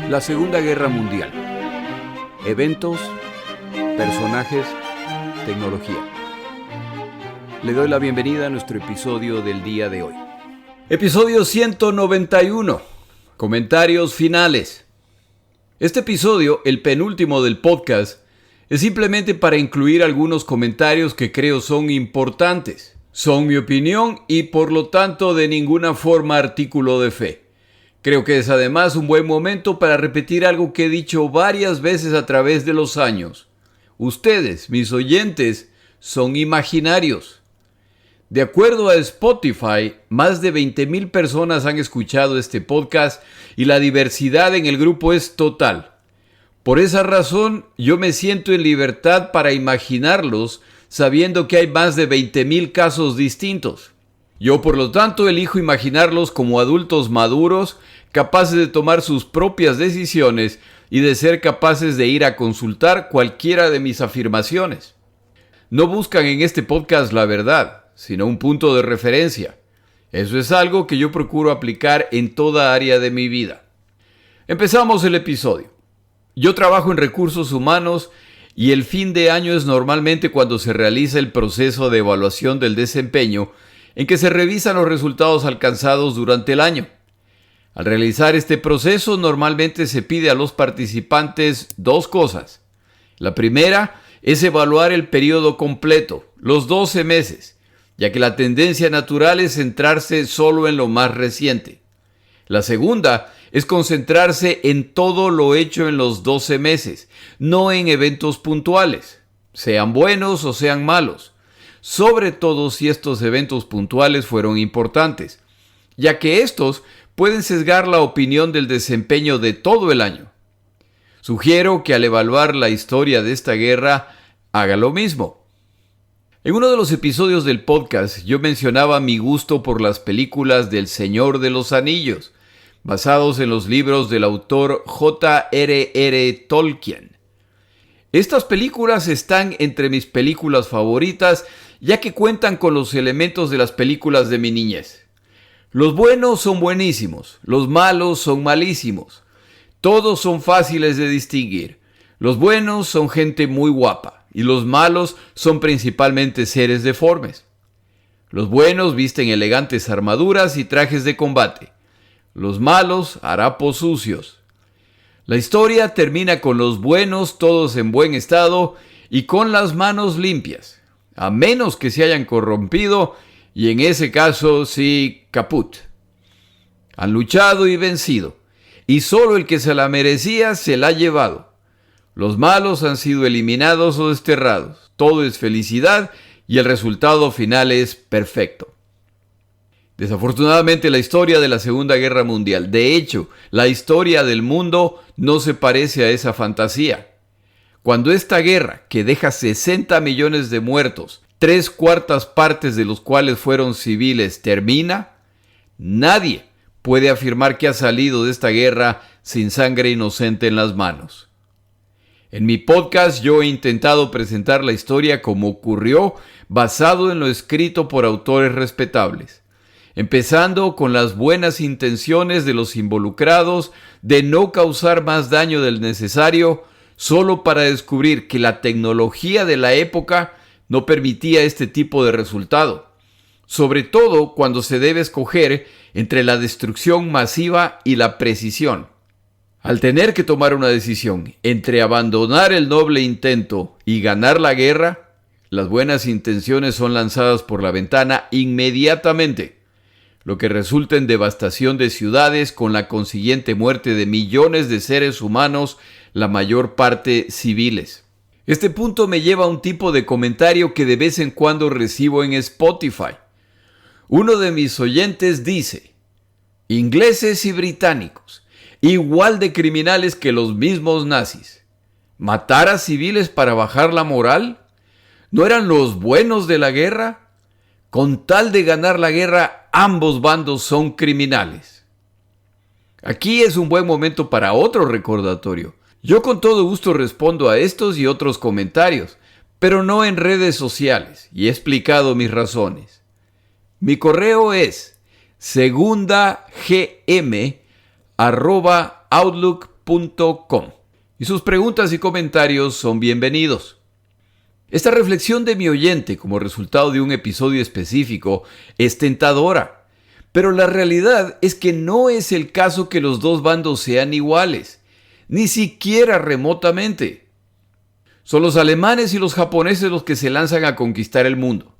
La Segunda Guerra Mundial. Eventos, personajes, tecnología. Le doy la bienvenida a nuestro episodio del día de hoy. Episodio 191. Comentarios finales. Este episodio, el penúltimo del podcast, es simplemente para incluir algunos comentarios que creo son importantes. Son mi opinión y por lo tanto de ninguna forma artículo de fe. Creo que es además un buen momento para repetir algo que he dicho varias veces a través de los años. Ustedes, mis oyentes, son imaginarios. De acuerdo a Spotify, más de 20,000 personas han escuchado este podcast y la diversidad en el grupo es total. Por esa razón, yo me siento en libertad para imaginarlos, sabiendo que hay más de 20,000 casos distintos. Yo, por lo tanto, elijo imaginarlos como adultos maduros, capaces de tomar sus propias decisiones y de ser capaces de ir a consultar cualquiera de mis afirmaciones. No buscan en este podcast la verdad, sino un punto de referencia. Eso es algo que yo procuro aplicar en toda área de mi vida. Empezamos el episodio. Yo trabajo en recursos humanos y el fin de año es normalmente cuando se realiza el proceso de evaluación del desempeño, en que se revisan los resultados alcanzados durante el año. Al realizar este proceso, normalmente se pide a los participantes dos cosas. La primera es evaluar el periodo completo, los 12 meses, ya que la tendencia natural es centrarse solo en lo más reciente. La segunda es concentrarse en todo lo hecho en los 12 meses, no en eventos puntuales, sean buenos o sean malos. Sobre todo si estos eventos puntuales fueron importantes, ya que estos pueden sesgar la opinión del desempeño de todo el año. Sugiero que al evaluar la historia de esta guerra, haga lo mismo. En uno de los episodios del podcast, yo mencionaba mi gusto por las películas del Señor de los Anillos, basados en los libros del autor J.R.R. Tolkien. Estas películas están entre mis películas favoritas, ya que cuentan con los elementos de las películas de mi niñez. Los buenos son buenísimos, los malos son malísimos. Todos son fáciles de distinguir. Los buenos son gente muy guapa y los malos son principalmente seres deformes. Los buenos visten elegantes armaduras y trajes de combate. Los malos, harapos sucios. La historia termina con los buenos todos en buen estado y con las manos limpias, a menos que se hayan corrompido, y en ese caso sí, caput. Han luchado y vencido, y solo el que se la merecía se la ha llevado. Los malos han sido eliminados o desterrados. Todo es felicidad y el resultado final es perfecto. Desafortunadamente, la historia de la Segunda Guerra Mundial, de hecho, la historia del mundo no se parece a esa fantasía. Cuando esta guerra, que deja 60 millones de muertos, 3/4 partes de los cuales fueron civiles, termina, nadie puede afirmar que ha salido de esta guerra sin sangre inocente en las manos. En mi podcast yo he intentado presentar la historia como ocurrió, basado en lo escrito por autores respetables, empezando con las buenas intenciones de los involucrados de no causar más daño del necesario, solo para descubrir que la tecnología de la época no permitía este tipo de resultado, sobre todo cuando se debe escoger entre la destrucción masiva y la precisión. Al tener que tomar una decisión entre abandonar el noble intento y ganar la guerra, las buenas intenciones son lanzadas por la ventana inmediatamente, lo que resulta en devastación de ciudades con la consiguiente muerte de millones de seres humanos, la mayor parte civiles. Este punto me lleva a un tipo de comentario que de vez en cuando recibo en Spotify. Uno de mis oyentes dice: ingleses y británicos, igual de criminales que los mismos nazis. ¿Matar a civiles para bajar la moral? ¿No eran los buenos de la guerra? Con tal de ganar la guerra, ambos bandos son criminales. Aquí es un buen momento para otro recordatorio. Yo con todo gusto respondo a estos y otros comentarios, pero no en redes sociales, y he explicado mis razones. Mi correo es segundagm@outlook.com. Y sus preguntas y comentarios son bienvenidos. Esta reflexión de mi oyente como resultado de un episodio específico es tentadora, pero la realidad es que no es el caso que los dos bandos sean iguales, ni siquiera remotamente. Son los alemanes y los japoneses los que se lanzan a conquistar el mundo.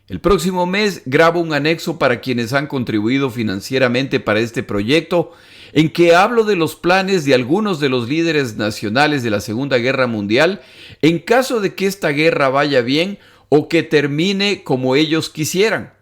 El próximo mes grabo un anexo para quienes han contribuido financieramente para este proyecto, en que hablo de los planes de algunos de los líderes nacionales de la Segunda Guerra Mundial en caso de que esta guerra vaya bien o que termine como ellos quisieran.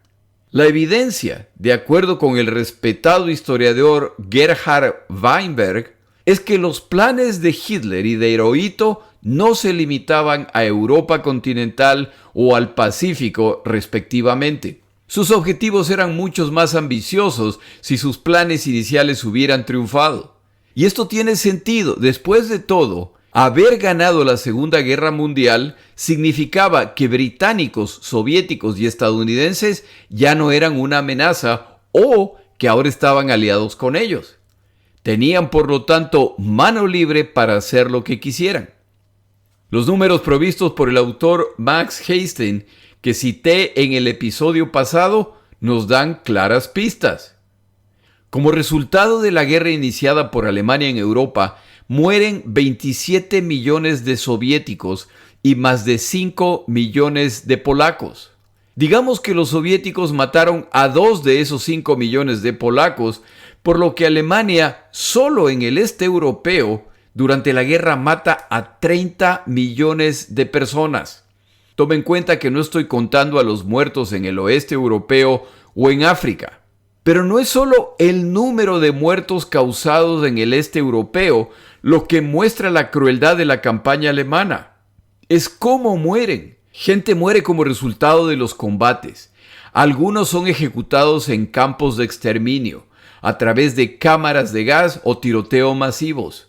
La evidencia, de acuerdo con el respetado historiador Gerhard Weinberg, es que los planes de Hitler y de Hirohito no se limitaban a Europa continental o al Pacífico respectivamente. Sus objetivos eran muchos más ambiciosos si sus planes iniciales hubieran triunfado. Y esto tiene sentido. Después de todo, haber ganado la Segunda Guerra Mundial significaba que británicos, soviéticos y estadounidenses ya no eran una amenaza o que ahora estaban aliados con ellos. Tenían, por lo tanto, mano libre para hacer lo que quisieran. Los números provistos por el autor Max Hastings, que cité en el episodio pasado, nos dan claras pistas. Como resultado de la guerra iniciada por Alemania en Europa, mueren 27 millones de soviéticos y más de 5 millones de polacos. Digamos que los soviéticos mataron a 2 de esos 5 millones de polacos, por lo que Alemania, solo en el este europeo, durante la guerra mata a 30 millones de personas. Tome en cuenta que no estoy contando a los muertos en el oeste europeo o en África. Pero no es solo el número de muertos causados en el este europeo lo que muestra la crueldad de la campaña alemana. Es cómo mueren. Gente muere como resultado de los combates. Algunos son ejecutados en campos de exterminio, a través de cámaras de gas o tiroteo masivos.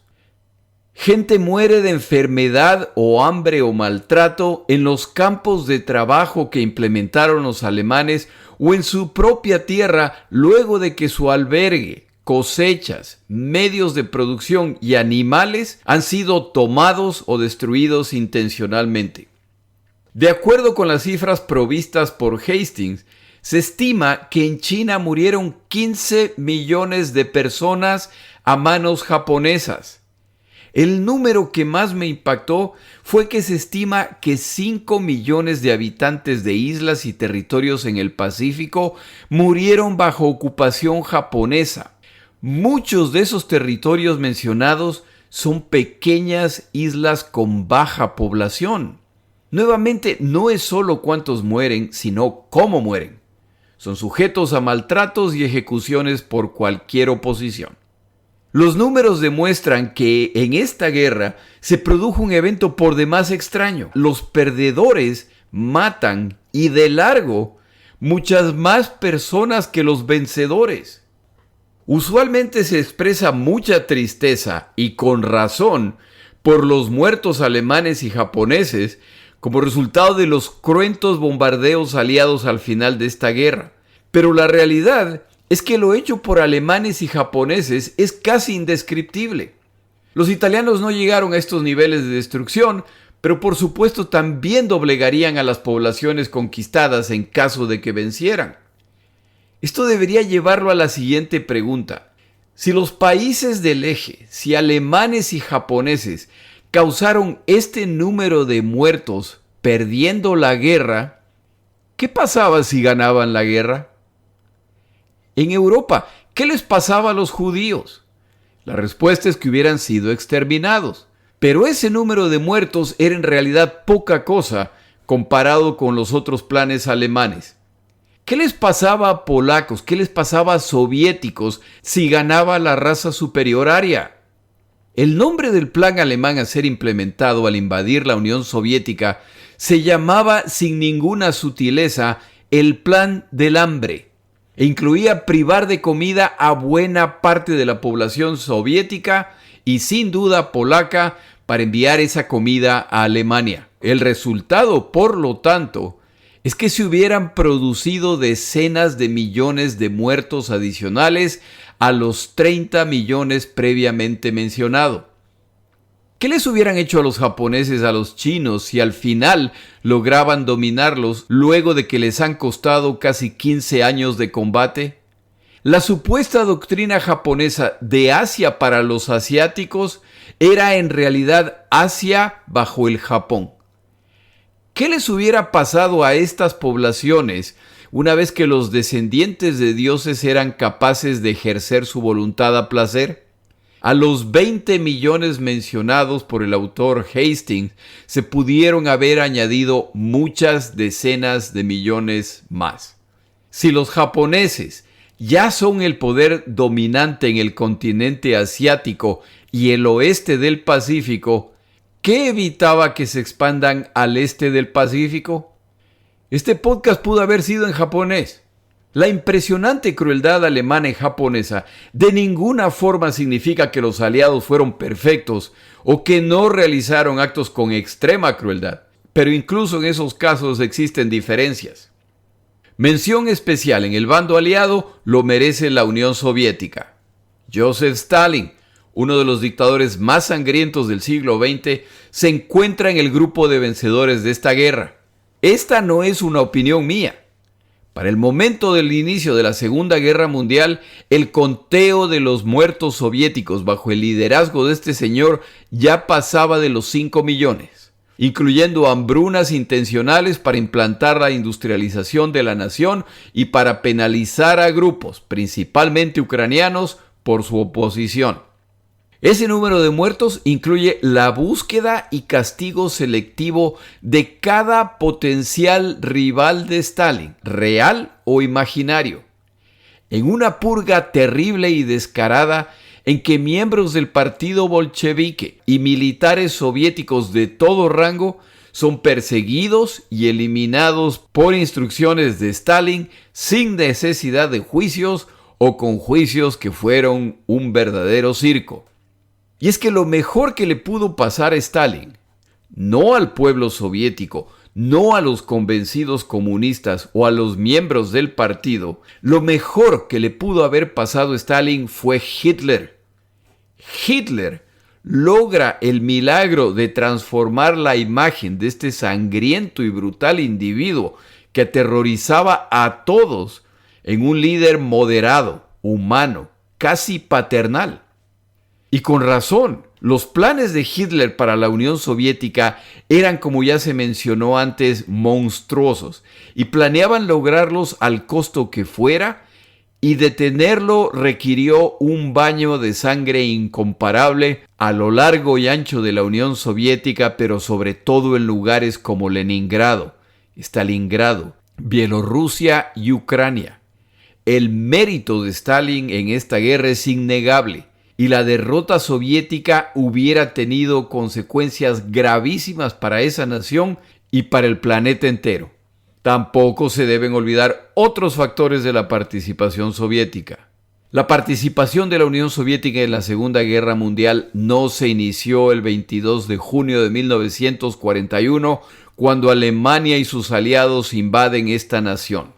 Gente muere de enfermedad o hambre o maltrato en los campos de trabajo que implementaron los alemanes o en su propia tierra luego de que su albergue, cosechas, medios de producción y animales han sido tomados o destruidos intencionalmente. De acuerdo con las cifras provistas por Hastings, se estima que en China murieron 15 millones de personas a manos japonesas. El número que más me impactó fue que se estima que 5 millones de habitantes de islas y territorios en el Pacífico murieron bajo ocupación japonesa. Muchos de esos territorios mencionados son pequeñas islas con baja población. Nuevamente, no es solo cuántos mueren, sino cómo mueren. Son sujetos a maltratos y ejecuciones por cualquier oposición. Los números demuestran que en esta guerra se produjo un evento por demás extraño. Los perdedores matan y de largo muchas más personas que los vencedores. Usualmente se expresa mucha tristeza y con razón por los muertos alemanes y japoneses como resultado de los cruentos bombardeos aliados al final de esta guerra. Pero la realidad es que lo hecho por alemanes y japoneses es casi indescriptible. Los italianos no llegaron a estos niveles de destrucción, pero por supuesto también doblegarían a las poblaciones conquistadas en caso de que vencieran. Esto debería llevarlo a la siguiente pregunta. Si los países del eje, si alemanes y japoneses causaron este número de muertos perdiendo la guerra, ¿qué pasaba si ganaban la guerra? En Europa, ¿qué les pasaba a los judíos? La respuesta es que hubieran sido exterminados. Pero ese número de muertos era en realidad poca cosa comparado con los otros planes alemanes. ¿Qué les pasaba a polacos? ¿Qué les pasaba a soviéticos si ganaba la raza superior aria? El nombre del plan alemán a ser implementado al invadir la Unión Soviética se llamaba sin ninguna sutileza el Plan del Hambre. E incluía privar de comida a buena parte de la población soviética y sin duda polaca para enviar esa comida a Alemania. El resultado, por lo tanto, es que se hubieran producido decenas de millones de muertos adicionales a los 30 millones previamente mencionados. ¿Qué les hubieran hecho a los japoneses a los chinos si al final lograban dominarlos luego de que les han costado casi 15 años de combate? La supuesta doctrina japonesa de Asia para los asiáticos era en realidad Asia bajo el Japón. ¿Qué les hubiera pasado a estas poblaciones una vez que los descendientes de dioses eran capaces de ejercer su voluntad a placer? A los 20 millones mencionados por el autor Hastings se pudieron haber añadido muchas decenas de millones más. Si los japoneses ya son el poder dominante en el continente asiático y el oeste del Pacífico, ¿qué evitaba que se expandan al este del Pacífico? Este podcast pudo haber sido en japonés. La impresionante crueldad alemana y japonesa de ninguna forma significa que los aliados fueron perfectos o que no realizaron actos con extrema crueldad, pero incluso en esos casos existen diferencias. Mención especial en el bando aliado lo merece la Unión Soviética. Joseph Stalin, uno de los dictadores más sangrientos del siglo XX, se encuentra en el grupo de vencedores de esta guerra. Esta no es una opinión mía. Para el momento del inicio de la Segunda Guerra Mundial, el conteo de los muertos soviéticos bajo el liderazgo de este señor ya pasaba de los 5 millones, incluyendo hambrunas intencionales para implantar la industrialización de la nación y para penalizar a grupos, principalmente ucranianos, por su oposición. Ese número de muertos incluye la búsqueda y castigo selectivo de cada potencial rival de Stalin, real o imaginario, en una purga terrible y descarada en que miembros del partido bolchevique y militares soviéticos de todo rango son perseguidos y eliminados por instrucciones de Stalin sin necesidad de juicios o con juicios que fueron un verdadero circo. Y es que lo mejor que le pudo pasar a Stalin, no al pueblo soviético, no a los convencidos comunistas o a los miembros del partido, lo mejor que le pudo haber pasado a Stalin fue Hitler. Hitler logra el milagro de transformar la imagen de este sangriento y brutal individuo que aterrorizaba a todos en un líder moderado, humano, casi paternal. Y con razón, los planes de Hitler para la Unión Soviética eran, como ya se mencionó antes, monstruosos y planeaban lograrlos al costo que fuera, y detenerlo requirió un baño de sangre incomparable a lo largo y ancho de la Unión Soviética, pero sobre todo en lugares como Leningrado, Stalingrado, Bielorrusia y Ucrania. El mérito de Stalin en esta guerra es innegable, y la derrota soviética hubiera tenido consecuencias gravísimas para esa nación y para el planeta entero. Tampoco se deben olvidar otros factores de la participación soviética. La participación de la Unión Soviética en la Segunda Guerra Mundial no se inició el 22 de junio de 1941, cuando Alemania y sus aliados invaden esta nación.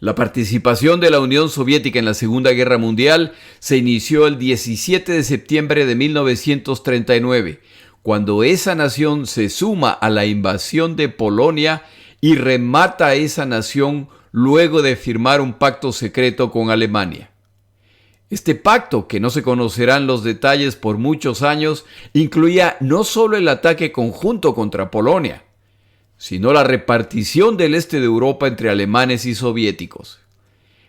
La participación de la Unión Soviética en la Segunda Guerra Mundial se inició el 17 de septiembre de 1939, cuando esa nación se suma a la invasión de Polonia y remata a esa nación luego de firmar un pacto secreto con Alemania. Este pacto, que no se conocerán los detalles por muchos años, incluía no solo el ataque conjunto contra Polonia, sino la repartición del este de Europa entre alemanes y soviéticos.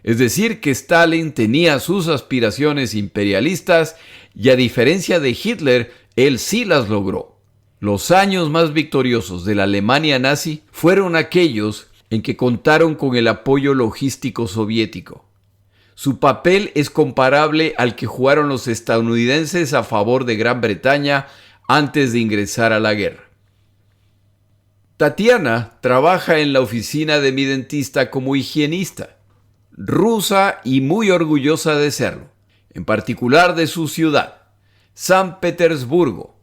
Es decir, que Stalin tenía sus aspiraciones imperialistas y, a diferencia de Hitler, él sí las logró. Los años más victoriosos de la Alemania nazi fueron aquellos en que contaron con el apoyo logístico soviético. Su papel es comparable al que jugaron los estadounidenses a favor de Gran Bretaña antes de ingresar a la guerra. Tatiana trabaja en la oficina de mi dentista como higienista, rusa y muy orgullosa de serlo, en particular de su ciudad, San Petersburgo,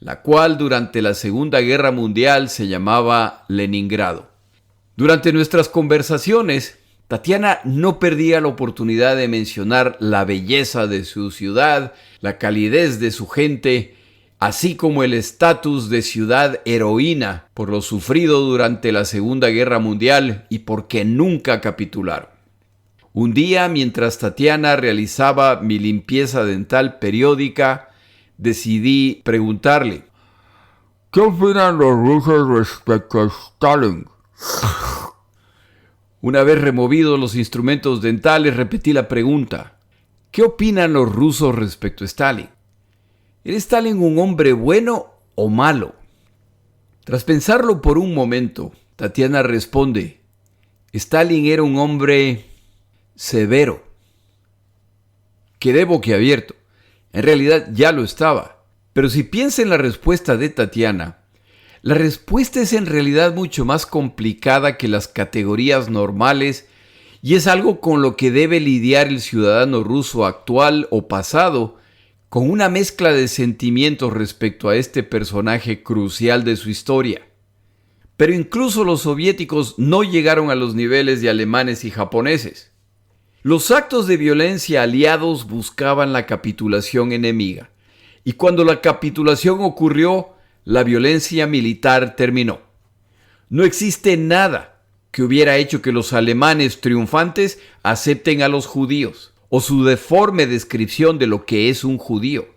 la cual durante la Segunda Guerra Mundial se llamaba Leningrado. Durante nuestras conversaciones, Tatiana no perdía la oportunidad de mencionar la belleza de su ciudad, la calidez de su gente, así como el estatus de ciudad heroína por lo sufrido durante la Segunda Guerra Mundial y porque nunca capitularon. Un día, mientras Tatiana realizaba mi limpieza dental periódica, decidí preguntarle: ¿qué opinan los rusos respecto a Stalin? Una vez removidos los instrumentos dentales, repetí la pregunta: ¿qué opinan los rusos respecto a Stalin? ¿Era Stalin un hombre bueno o malo? Tras pensarlo por un momento, Tatiana responde: Stalin era un hombre severo. Quedé boquiabierto. En realidad ya lo estaba. Pero si piensa en la respuesta de Tatiana, la respuesta es en realidad mucho más complicada que las categorías normales y es algo con lo que debe lidiar el ciudadano ruso actual o pasado, con una mezcla de sentimientos respecto a este personaje crucial de su historia. Pero incluso los soviéticos no llegaron a los niveles de alemanes y japoneses. Los actos de violencia aliados buscaban la capitulación enemiga, y cuando la capitulación ocurrió, la violencia militar terminó. No existe nada que hubiera hecho que los alemanes triunfantes acepten a los judíos, o su deforme descripción de lo que es un judío.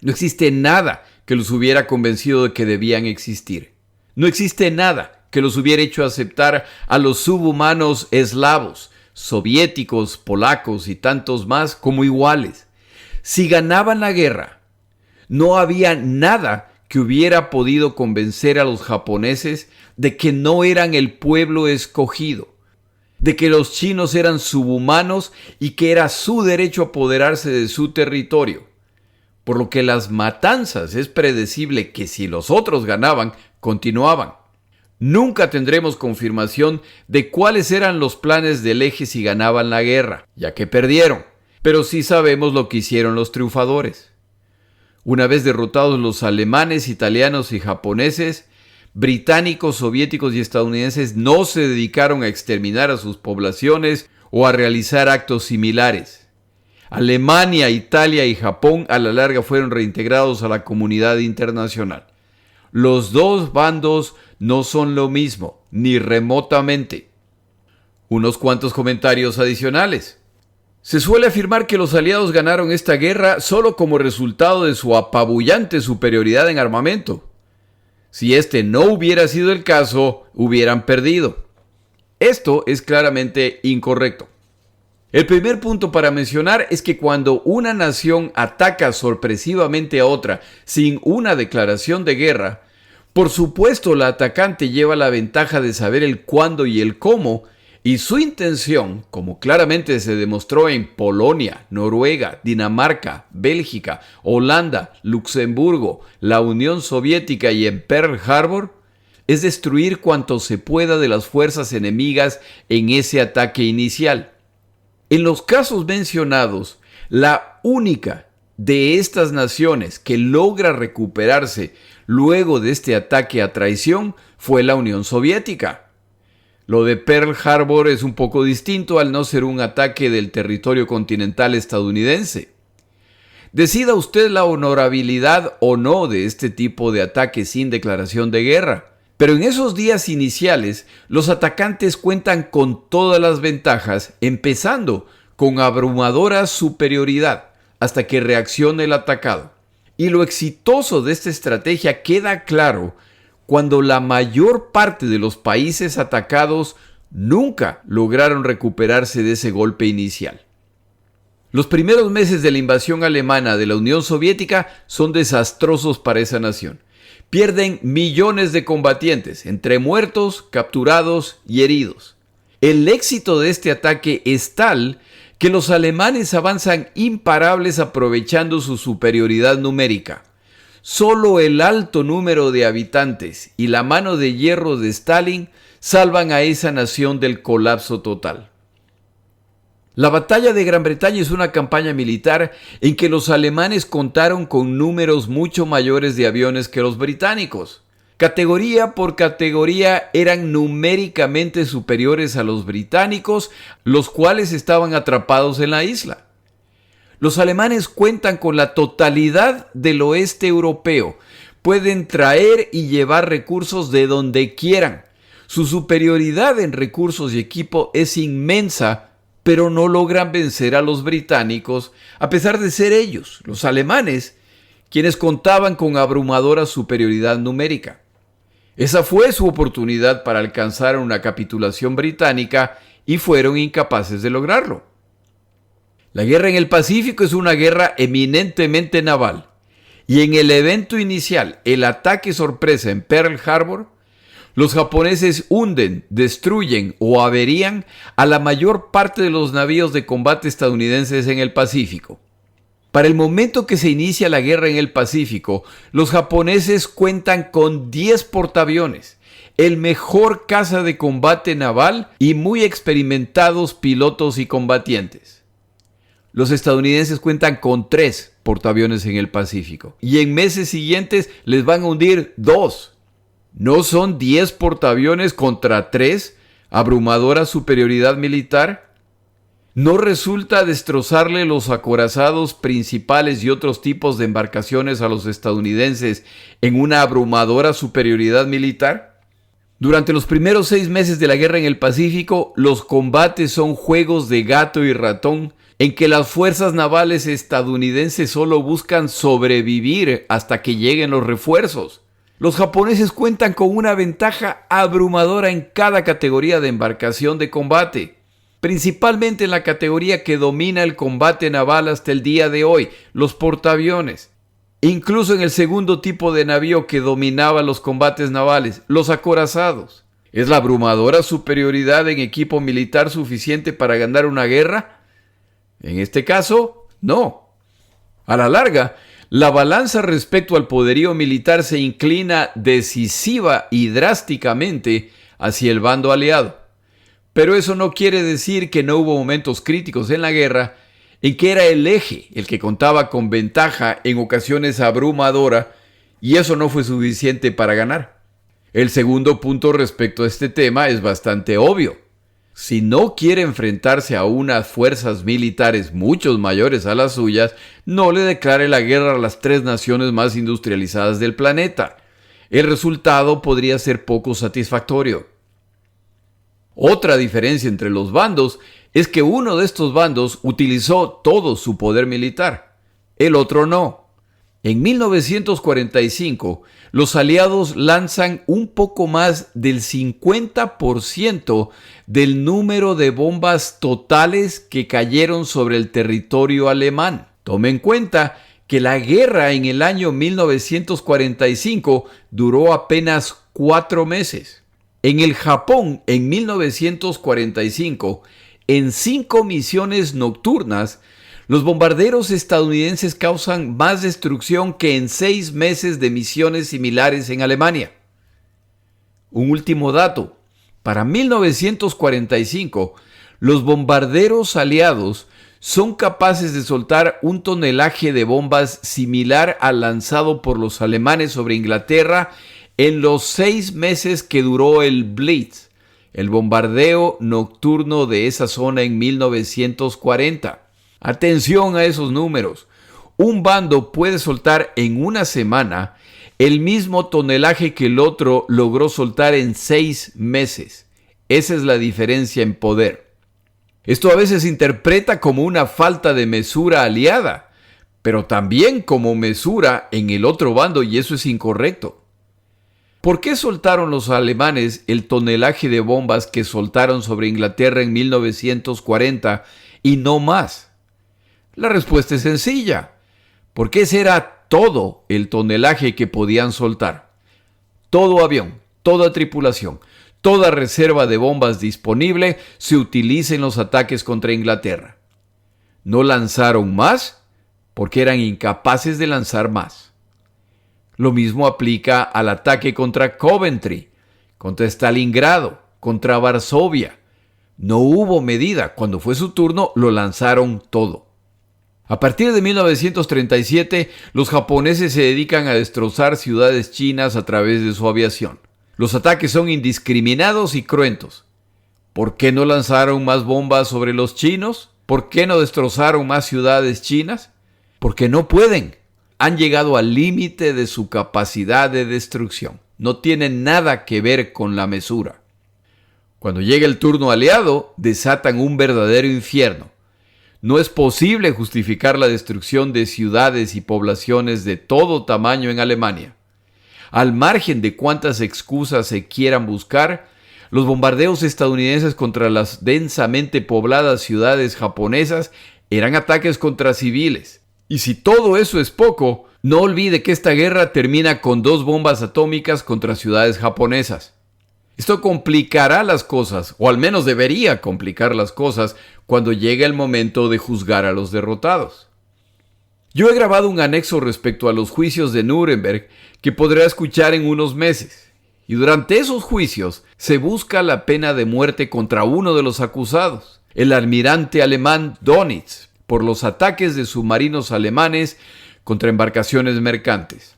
No existe nada que los hubiera convencido de que debían existir. No existe nada que los hubiera hecho aceptar a los subhumanos eslavos, soviéticos, polacos y tantos más como iguales. Si ganaban la guerra, no había nada que hubiera podido convencer a los japoneses de que no eran el pueblo escogido, de que los chinos eran subhumanos y que era su derecho apoderarse de su territorio. Por lo que las matanzas es predecible que si los otros ganaban, continuaban. Nunca tendremos confirmación de cuáles eran los planes del eje si ganaban la guerra, ya que perdieron, pero sí sabemos lo que hicieron los triunfadores. Una vez derrotados los alemanes, italianos y japoneses, británicos, soviéticos y estadounidenses no se dedicaron a exterminar a sus poblaciones o a realizar actos similares. Alemania, Italia y Japón a la larga fueron reintegrados a la comunidad internacional. Los dos bandos no son lo mismo, ni remotamente. Unos cuantos comentarios adicionales. Se suele afirmar que los aliados ganaron esta guerra solo como resultado de su apabullante superioridad en armamento. Si este no hubiera sido el caso, hubieran perdido. Esto es claramente incorrecto. El primer punto para mencionar es que cuando una nación ataca sorpresivamente a otra sin una declaración de guerra, por supuesto la atacante lleva la ventaja de saber el cuándo y el cómo, y su intención, como claramente se demostró en Polonia, Noruega, Dinamarca, Bélgica, Holanda, Luxemburgo, la Unión Soviética y en Pearl Harbor, es destruir cuanto se pueda de las fuerzas enemigas en ese ataque inicial. En los casos mencionados, la única de estas naciones que logra recuperarse luego de este ataque a traición fue la Unión Soviética. Lo de Pearl Harbor es un poco distinto al no ser un ataque del territorio continental estadounidense. Decida usted la honorabilidad o no de este tipo de ataque sin declaración de guerra. Pero en esos días iniciales, los atacantes cuentan con todas las ventajas, empezando con abrumadora superioridad, hasta que reaccione el atacado. Y lo exitoso de esta estrategia queda claro cuando la mayor parte de los países atacados nunca lograron recuperarse de ese golpe inicial. Los primeros meses de la invasión alemana de la Unión Soviética son desastrosos para esa nación. Pierden millones de combatientes, entre muertos, capturados y heridos. El éxito de este ataque es tal que los alemanes avanzan imparables aprovechando su superioridad numérica. Solo el alto número de habitantes y la mano de hierro de Stalin salvan a esa nación del colapso total. La batalla de Gran Bretaña es una campaña militar en que los alemanes contaron con números mucho mayores de aviones que los británicos. Categoría por categoría eran numéricamente superiores a los británicos, los cuales estaban atrapados en la isla. Los alemanes cuentan con la totalidad del oeste europeo. Pueden traer y llevar recursos de donde quieran. Su superioridad en recursos y equipo es inmensa, pero no logran vencer a los británicos, a pesar de ser ellos, los alemanes, quienes contaban con abrumadora superioridad numérica. Esa fue su oportunidad para alcanzar una capitulación británica y fueron incapaces de lograrlo. La guerra en el Pacífico es una guerra eminentemente naval, y en el evento inicial, el ataque sorpresa en Pearl Harbor, los japoneses hunden, destruyen o averían a la mayor parte de los navíos de combate estadounidenses en el Pacífico. Para el momento que se inicia la guerra en el Pacífico, los japoneses cuentan con 10 portaaviones, el mejor caza de combate naval y muy experimentados pilotos y combatientes. Los estadounidenses cuentan con 3 portaaviones en el Pacífico y en meses siguientes les van a hundir 2. ¿No son 10 portaaviones contra 3? ¿Abrumadora superioridad militar? ¿No resulta destrozarle los acorazados principales y otros tipos de embarcaciones a los estadounidenses en una abrumadora superioridad militar? Durante los primeros 6 meses de la guerra en el Pacífico, los combates son juegos de gato y ratón en que las fuerzas navales estadounidenses solo buscan sobrevivir hasta que lleguen los refuerzos. Los japoneses cuentan con una ventaja abrumadora en cada categoría de embarcación de combate, principalmente en la categoría que domina el combate naval hasta el día de hoy, los portaaviones. Incluso en el segundo tipo de navío que dominaba los combates navales, los acorazados. ¿Es la abrumadora superioridad en equipo militar suficiente para ganar una guerra? En este caso, no. A la larga, la balanza respecto al poderío militar se inclina decisiva y drásticamente hacia el bando aliado. Pero eso no quiere decir que no hubo momentos críticos en la guerra en que era el eje el que contaba con ventaja en ocasiones abrumadora y eso no fue suficiente para ganar. El segundo punto respecto a este tema es bastante obvio. Si no quiere enfrentarse a unas fuerzas militares mucho mayores a las suyas, no le declare la guerra a las 3 naciones más industrializadas del planeta. El resultado podría ser poco satisfactorio. Otra diferencia entre los bandos es que uno de estos bandos utilizó todo su poder militar, el otro no. En 1945, los aliados lanzan un poco más del 50% del número de bombas totales que cayeron sobre el territorio alemán. Tome en cuenta que la guerra en el año 1945 duró apenas 4 meses. En el Japón, en 1945, en 5 misiones nocturnas, los bombarderos estadounidenses causan más destrucción que en 6 meses de misiones similares en Alemania. Un último dato. Para 1945, los bombarderos aliados son capaces de soltar un tonelaje de bombas similar al lanzado por los alemanes sobre Inglaterra en los 6 meses que duró el Blitz, el bombardeo nocturno de esa zona en 1940. Atención a esos números. Un bando puede soltar en una semana el mismo tonelaje que el otro logró soltar en 6 meses. Esa es la diferencia en poder. Esto a veces se interpreta como una falta de mesura aliada, pero también como mesura en el otro bando, y eso es incorrecto. ¿Por qué soltaron los alemanes el tonelaje de bombas que soltaron sobre Inglaterra en 1940 y no más? La respuesta es sencilla, porque ese era todo el tonelaje que podían soltar. Todo avión, toda tripulación, toda reserva de bombas disponible se utiliza en los ataques contra Inglaterra. No lanzaron más porque eran incapaces de lanzar más. Lo mismo aplica al ataque contra Coventry, contra Stalingrado, contra Varsovia. No hubo medida. Cuando fue su turno, lo lanzaron todo. A partir de 1937, los japoneses se dedican a destrozar ciudades chinas a través de su aviación. Los ataques son indiscriminados y cruentos. ¿Por qué no lanzaron más bombas sobre los chinos? ¿Por qué no destrozaron más ciudades chinas? Porque no pueden. Han llegado al límite de su capacidad de destrucción. No tienen nada que ver con la mesura. Cuando llega el turno aliado, desatan un verdadero infierno. No es posible justificar la destrucción de ciudades y poblaciones de todo tamaño en Alemania. Al margen de cuántas excusas se quieran buscar, los bombardeos estadounidenses contra las densamente pobladas ciudades japonesas eran ataques contra civiles. Y si todo eso es poco, no olvide que esta guerra termina con 2 bombas atómicas contra ciudades japonesas. Esto complicará las cosas, o al menos debería complicar las cosas, cuando llegue el momento de juzgar a los derrotados. Yo he grabado un anexo respecto a los juicios de Nuremberg que podrá escuchar en unos meses. Y durante esos juicios se busca la pena de muerte contra uno de los acusados, el almirante alemán Dönitz, por los ataques de submarinos alemanes contra embarcaciones mercantes.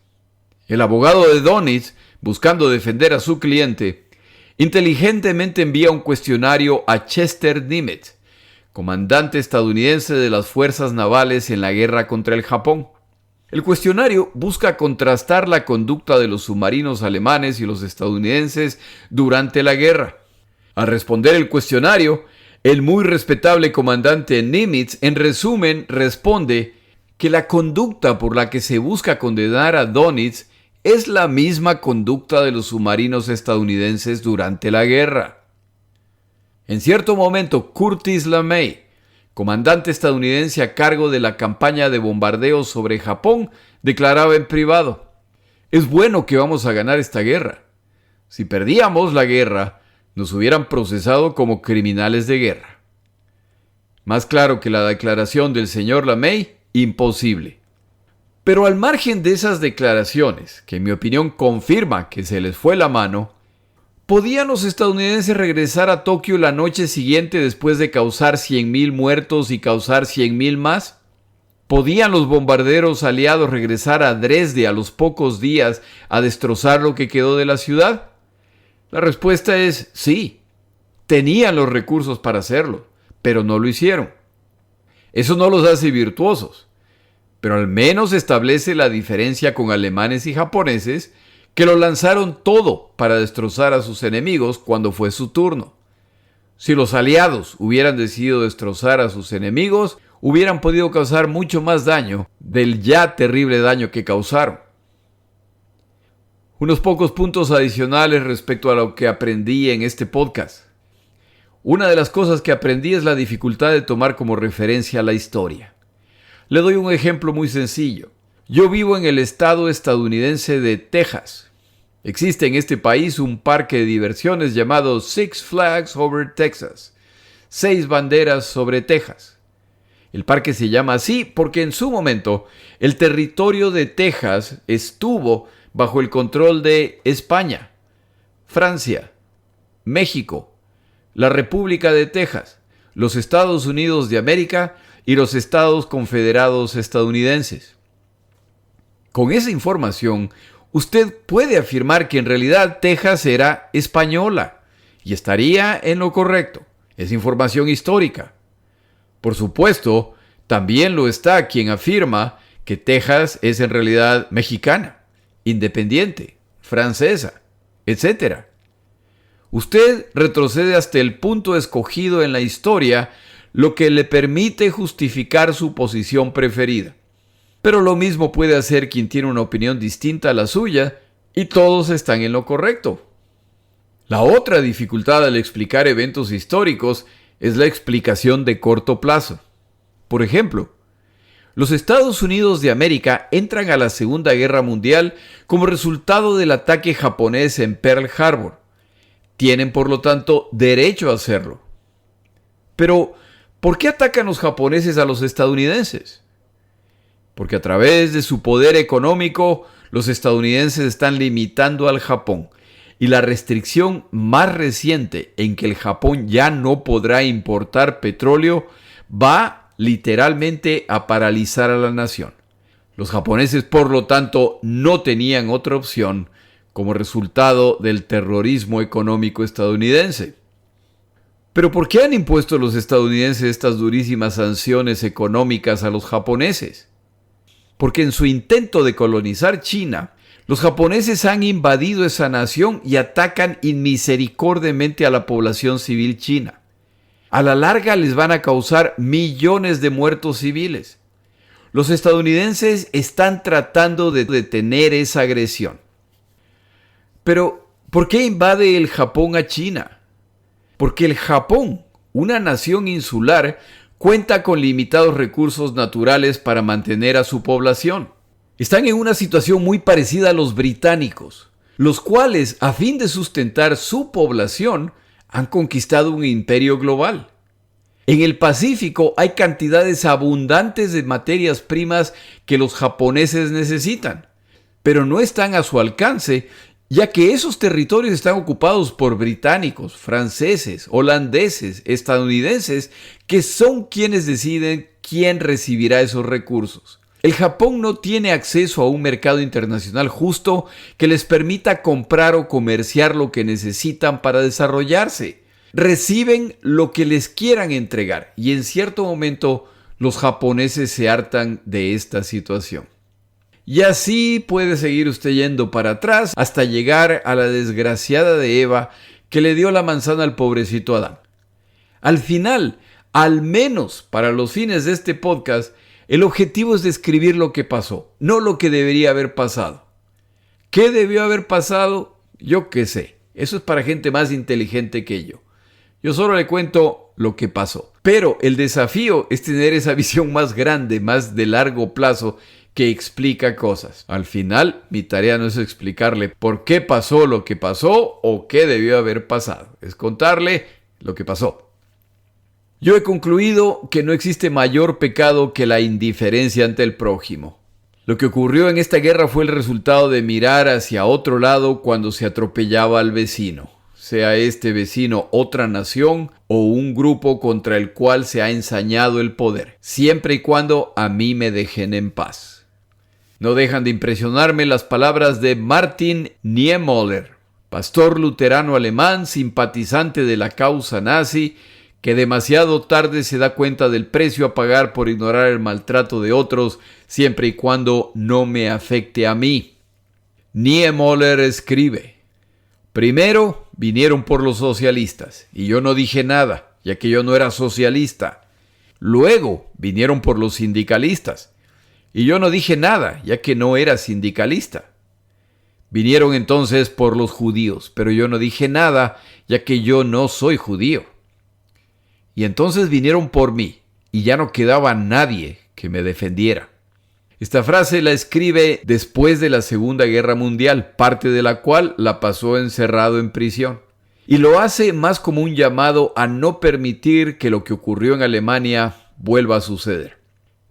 El abogado de Dönitz, buscando defender a su cliente, inteligentemente envía un cuestionario a Chester Nimitz, comandante estadounidense de las fuerzas navales en la guerra contra el Japón. El cuestionario busca contrastar la conducta de los submarinos alemanes y los estadounidenses durante la guerra. Al responder el cuestionario, el muy respetable comandante Nimitz, en resumen, responde que la conducta por la que se busca condenar a Dönitz es la misma conducta de los submarinos estadounidenses durante la guerra. En cierto momento, Curtis LeMay, comandante estadounidense a cargo de la campaña de bombardeos sobre Japón, declaraba en privado: «Es bueno que vamos a ganar esta guerra. Si perdíamos la guerra, nos hubieran procesado como criminales de guerra». Más claro que la declaración del señor LeMay, imposible. Pero al margen de esas declaraciones, que en mi opinión confirma que se les fue la mano, ¿podían los estadounidenses regresar a Tokio la noche siguiente después de causar 100,000 muertos y causar 100,000 más? ¿Podían los bombarderos aliados regresar a Dresde a los pocos días a destrozar lo que quedó de la ciudad? La respuesta es sí. Tenían los recursos para hacerlo, pero no lo hicieron. Eso no los hace virtuosos, pero al menos establece la diferencia con alemanes y japoneses, que lo lanzaron todo para destrozar a sus enemigos cuando fue su turno. Si los aliados hubieran decidido destrozar a sus enemigos, hubieran podido causar mucho más daño del ya terrible daño que causaron. Unos pocos puntos adicionales respecto a lo que aprendí en este podcast. Una de las cosas que aprendí es la dificultad de tomar como referencia la historia. Le doy un ejemplo muy sencillo. Yo vivo en el estado estadounidense de Texas. Existe en este país un parque de diversiones llamado Six Flags Over Texas, 6 banderas sobre Texas. El parque se llama así porque en su momento el territorio de Texas estuvo bajo el control de España, Francia, México, la República de Texas, los Estados Unidos de América y los Estados Confederados estadounidenses. Con esa información, usted puede afirmar que en realidad Texas era española y estaría en lo correcto. Es información histórica. Por supuesto, también lo está quien afirma que Texas es en realidad mexicana, independiente, francesa, etc. Usted retrocede hasta el punto escogido en la historia, lo que le permite justificar su posición preferida. Pero lo mismo puede hacer quien tiene una opinión distinta a la suya, y todos están en lo correcto. La otra dificultad al explicar eventos históricos es la explicación de corto plazo. Por ejemplo, los Estados Unidos de América entran a la Segunda Guerra Mundial como resultado del ataque japonés en Pearl Harbor. Tienen, por lo tanto, derecho a hacerlo. Pero, ¿por qué atacan los japoneses a los estadounidenses? Porque a través de su poder económico, los estadounidenses están limitando al Japón. Y la restricción más reciente en que el Japón ya no podrá importar petróleo va literalmente a paralizar a la nación. Los japoneses, por lo tanto, no tenían otra opción como resultado del terrorismo económico estadounidense. ¿Pero por qué han impuesto los estadounidenses estas durísimas sanciones económicas a los japoneses? Porque en su intento de colonizar China, los japoneses han invadido esa nación y atacan inmisericordiamente a la población civil china. A la larga les van a causar millones de muertos civiles. Los estadounidenses están tratando de detener esa agresión. Pero, ¿por qué invade el Japón a China? Porque el Japón, una nación insular, cuenta con limitados recursos naturales para mantener a su población. Están en una situación muy parecida a los británicos, los cuales, a fin de sustentar su población, han conquistado un imperio global. En el Pacífico hay cantidades abundantes de materias primas que los japoneses necesitan, pero no están a su alcance, ya que esos territorios están ocupados por británicos, franceses, holandeses, estadounidenses, que son quienes deciden quién recibirá esos recursos. El Japón no tiene acceso a un mercado internacional justo que les permita comprar o comerciar lo que necesitan para desarrollarse. Reciben lo que les quieran entregar y en cierto momento los japoneses se hartan de esta situación. Y así puede seguir usted yendo para atrás hasta llegar a la desgraciada de Eva que le dio la manzana al pobrecito Adán. Al final, al menos para los fines de este podcast, el objetivo es describir lo que pasó, no lo que debería haber pasado. ¿Qué debió haber pasado? Yo qué sé. Eso es para gente más inteligente que yo. Yo solo le cuento lo que pasó. Pero el desafío es tener esa visión más grande, más de largo plazo, que explica cosas. Al final, mi tarea no es explicarle por qué pasó lo que pasó o qué debió haber pasado. Es contarle lo que pasó. Yo he concluido que no existe mayor pecado que la indiferencia ante el prójimo. Lo que ocurrió en esta guerra fue el resultado de mirar hacia otro lado cuando se atropellaba al vecino, sea este vecino otra nación o un grupo contra el cual se ha ensañado el poder, siempre y cuando a mí me dejen en paz. No dejan de impresionarme las palabras de Martin Niemöller, pastor luterano alemán, simpatizante de la causa nazi, que demasiado tarde se da cuenta del precio a pagar por ignorar el maltrato de otros, siempre y cuando no me afecte a mí. Niemöller escribe: primero vinieron por los socialistas, y yo no dije nada, ya que yo no era socialista. Luego vinieron por los sindicalistas, y yo no dije nada, ya que no era sindicalista. Vinieron entonces por los judíos, pero yo no dije nada, ya que yo no soy judío. Y entonces vinieron por mí, y ya no quedaba nadie que me defendiera. Esta frase la escribe después de la Segunda Guerra Mundial, parte de la cual la pasó encerrado en prisión. Y lo hace más como un llamado a no permitir que lo que ocurrió en Alemania vuelva a suceder.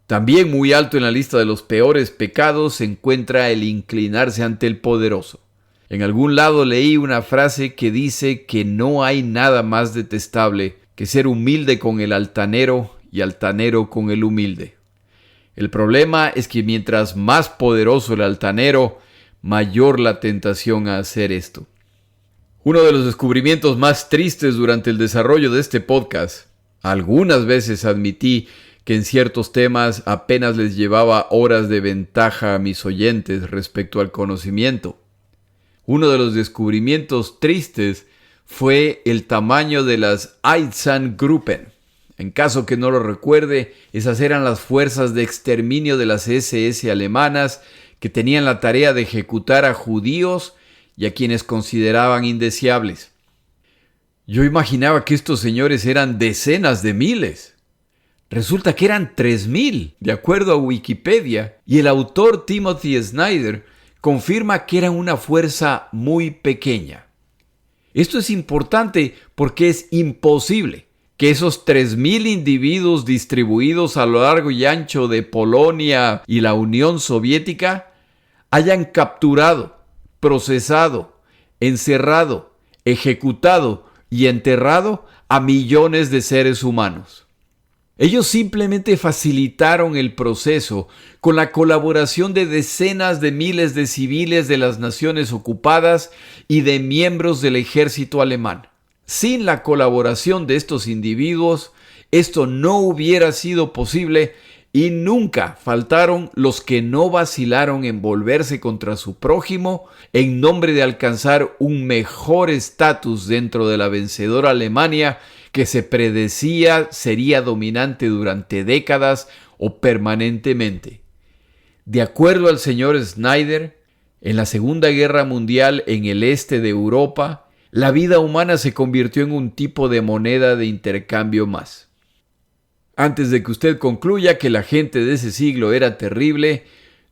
También muy alto en la lista de los peores pecados se encuentra el inclinarse ante el poderoso. En algún lado leí una frase que dice que no hay nada más detestable que ser humilde con el altanero y altanero con el humilde. El problema es que mientras más poderoso el altanero, mayor la tentación a hacer esto. Uno de los descubrimientos más tristes durante el desarrollo de este podcast, algunas veces admití que en ciertos temas apenas les llevaba horas de ventaja a mis oyentes respecto al conocimiento. Uno de los descubrimientos tristes fue el tamaño de las Einsatzgruppen. En caso que no lo recuerde, esas eran las fuerzas de exterminio de las SS alemanas que tenían la tarea de ejecutar a judíos y a quienes consideraban indeseables. Yo imaginaba que estos señores eran decenas de miles. Resulta que eran 3,000, de acuerdo a Wikipedia, y el autor Timothy Snyder confirma que eran una fuerza muy pequeña. Esto es importante porque es imposible que esos 3,000 individuos distribuidos a lo largo y ancho de Polonia y la Unión Soviética hayan capturado, procesado, encerrado, ejecutado y enterrado a millones de seres humanos. Ellos simplemente facilitaron el proceso con la colaboración de decenas de miles de civiles de las naciones ocupadas y de miembros del ejército alemán. Sin la colaboración de estos individuos, esto no hubiera sido posible y nunca faltaron los que no vacilaron en volverse contra su prójimo en nombre de alcanzar un mejor estatus dentro de la vencedora Alemania que se predecía sería dominante durante décadas o permanentemente. De acuerdo al señor Snyder, en la Segunda Guerra Mundial en el este de Europa, la vida humana se convirtió en un tipo de moneda de intercambio más. Antes de que usted concluya que la gente de ese siglo era terrible,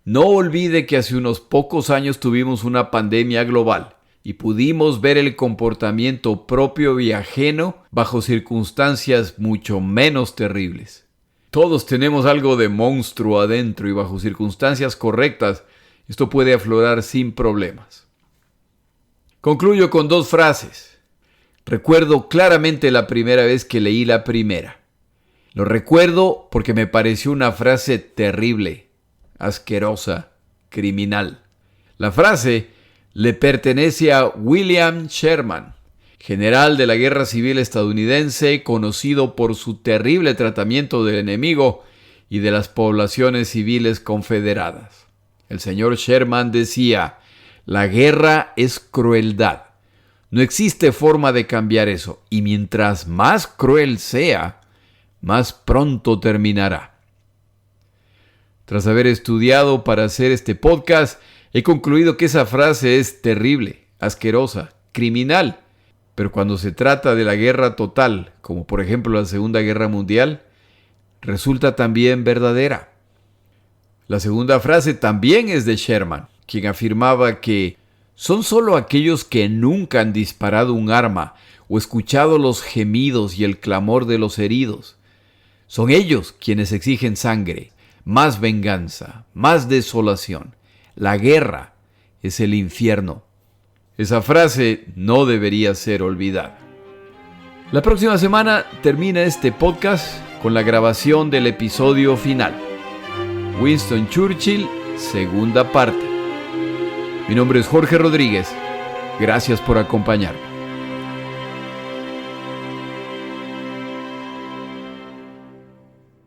no olvide que hace unos pocos años tuvimos una pandemia global y pudimos ver el comportamiento propio y ajeno bajo circunstancias mucho menos terribles. Todos tenemos algo de monstruo adentro y bajo circunstancias correctas, esto puede aflorar sin problemas. Concluyo con 2 frases. Recuerdo claramente la primera vez que leí la primera. Lo recuerdo porque me pareció una frase terrible, asquerosa, criminal. La frase le pertenece a William Sherman, general de la Guerra Civil estadounidense, conocido por su terrible tratamiento del enemigo y de las poblaciones civiles confederadas. El señor Sherman decía: la guerra es crueldad. No existe forma de cambiar eso, y mientras más cruel sea, más pronto terminará. Tras haber estudiado para hacer este podcast, he concluido que esa frase es terrible, asquerosa, criminal, pero cuando se trata de la guerra total, como por ejemplo la Segunda Guerra Mundial, resulta también verdadera. La segunda frase también es de Sherman, quien afirmaba que son solo aquellos que nunca han disparado un arma o escuchado los gemidos y el clamor de los heridos. Son ellos quienes exigen sangre, más venganza, más desolación. La guerra es el infierno. Esa frase no debería ser olvidada. La próxima semana termina este podcast con la grabación del episodio final. Winston Churchill, segunda parte. Mi nombre es Jorge Rodríguez. Gracias por acompañarme.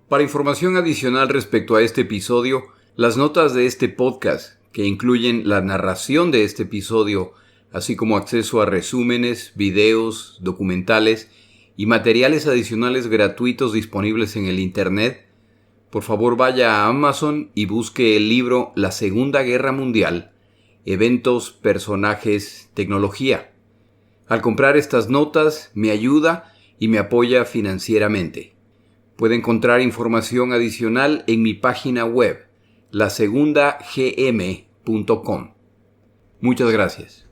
Para información adicional respecto a este episodio, las notas de este podcast, que incluyen la narración de este episodio, así como acceso a resúmenes, videos, documentales y materiales adicionales gratuitos disponibles en el Internet, por favor vaya a Amazon y busque el libro La Segunda Guerra Mundial, Eventos, Personajes, Tecnología. Al comprar estas notas, me ayuda y me apoya financieramente. Puede encontrar información adicional en mi página web, lasegundagm.com. Muchas gracias.